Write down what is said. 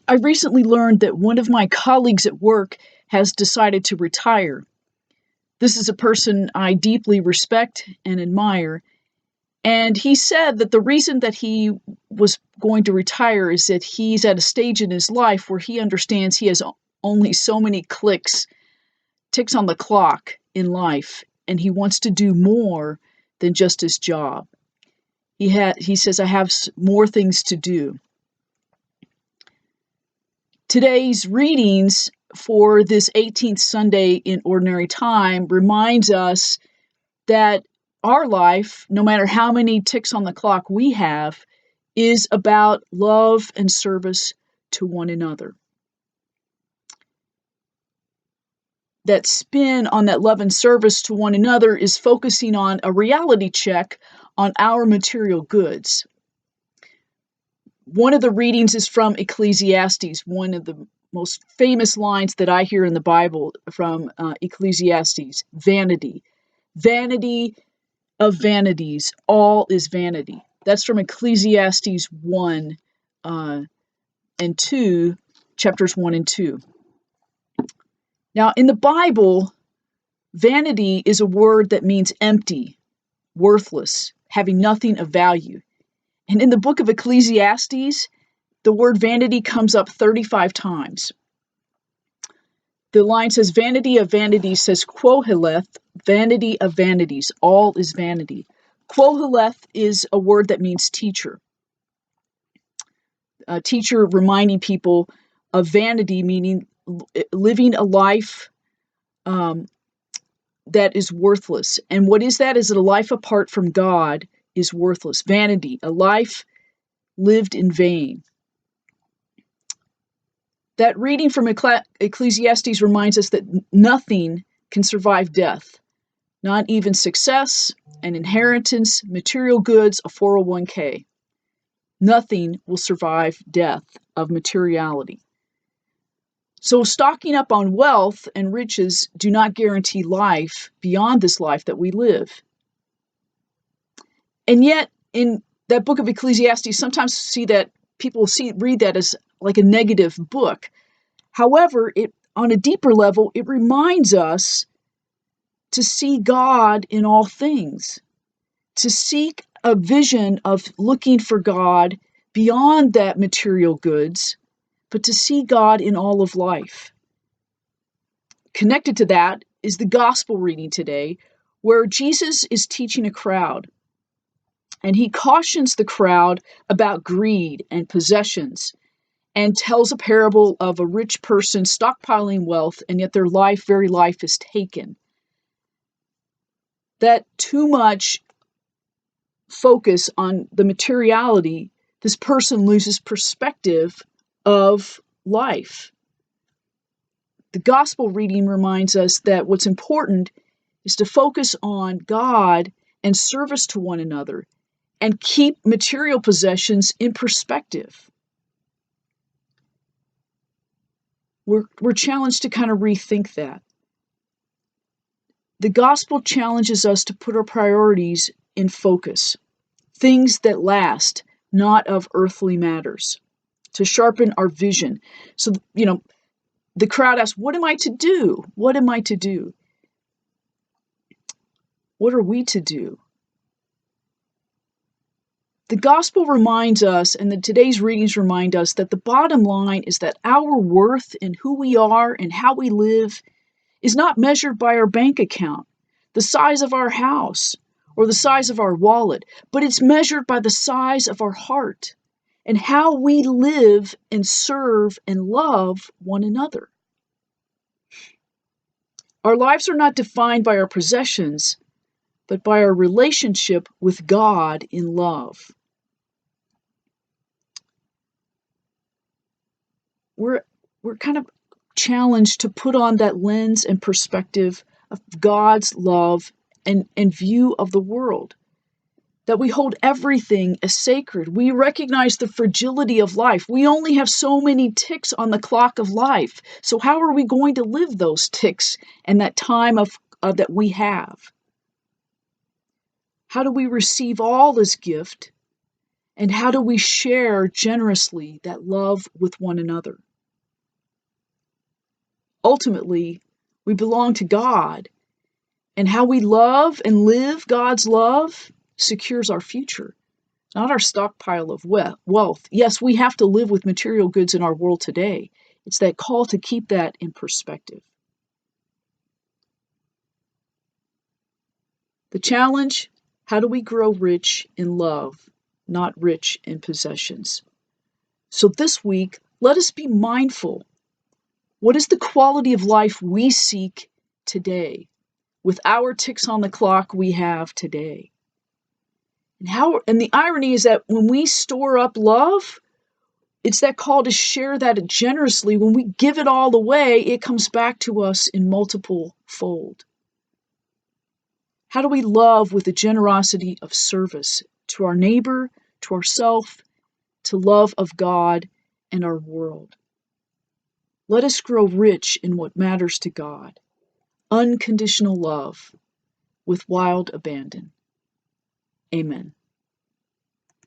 I recently learned that one of my colleagues at work has decided to retire. This is a person I deeply respect and admire. And he said that the reason that he was going to retire is that he's at a stage in his life where he understands he has only so many ticks on the clock in life, and he wants to do more than just his job. He says, I have more things to do. Today's readings for this 18th Sunday in Ordinary Time reminds us that our life, no matter how many ticks on the clock we have, is about love and service to one another. That spin on that love and service to one another is focusing on a reality check on our material goods. One of the readings is from Ecclesiastes, one of the most famous lines that I hear in the Bible from Ecclesiastes: vanity. Vanity of vanities, all is vanity. That's from Ecclesiastes 1 and 2, chapters 1 and 2. Now, in the Bible, vanity is a word that means empty, worthless, having nothing of value. And in the book of Ecclesiastes, the word vanity comes up 35 times. The line says, vanity of vanities, says Quoheleth, vanity of vanities, all is vanity. Quoheleth is a word that means teacher. A teacher reminding people of vanity, meaning living a life that is worthless. And what is that? Is that a life apart from God is worthless. Vanity, a life lived in vain. That reading from Ecclesiastes reminds us that nothing can survive death, not even success, an inheritance, material goods, a 401k. Nothing will survive death of materiality. So stocking up on wealth and riches do not guarantee life beyond this life that we live. And yet, in that book of Ecclesiastes, sometimes see that people read that as like a negative book. However, on a deeper level, it reminds us to see God in all things, to seek a vision of looking for God beyond that material goods, but to see God in all of life. Connected to that is the gospel reading today, where Jesus is teaching a crowd. And he cautions the crowd about greed and possessions, and tells a parable of a rich person stockpiling wealth, and yet their very life is taken. That too much focus on the materiality, this person loses perspective of life. The gospel reading reminds us that what's important is to focus on God and service to one another and keep material possessions in perspective. We're challenged to kind of rethink that. The gospel challenges us to put our priorities in focus, things that last, not of earthly matters, to sharpen our vision. So, the crowd asks, what am I to do? What am I to do? What are we to do? The gospel reminds us, and today's readings remind us, that the bottom line is that our worth in who we are and how we live is not measured by our bank account, the size of our house, or the size of our wallet, but it's measured by the size of our heart and how we live and serve and love one another. Our lives are not defined by our possessions, but by our relationship with God in love. We're kind of challenged to put on that lens and perspective of God's love and view of the world, that we hold everything as sacred. We recognize the fragility of life. We only have so many ticks on the clock of life. So how are we going to live those ticks and that time that we have? How do we receive all this gift And how do we share generously that love with one another? Ultimately, we belong to God, and how we love and live God's love secures our future, not our stockpile of wealth. Yes, we have to live with material goods in our world today. It's that call to keep that in perspective. The challenge: how do we grow rich in love, not rich in possessions? So this week, let us be mindful. What is the quality of life we seek today with our ticks on the clock we have today? And the irony is that when we store up love, it's that call to share that generously. When we give it all away, it comes back to us in multiple fold. How do we love with the generosity of service to our neighbor, to ourself, to love of God and our world? Let us grow rich in what matters to God. Unconditional love with wild abandon. Amen.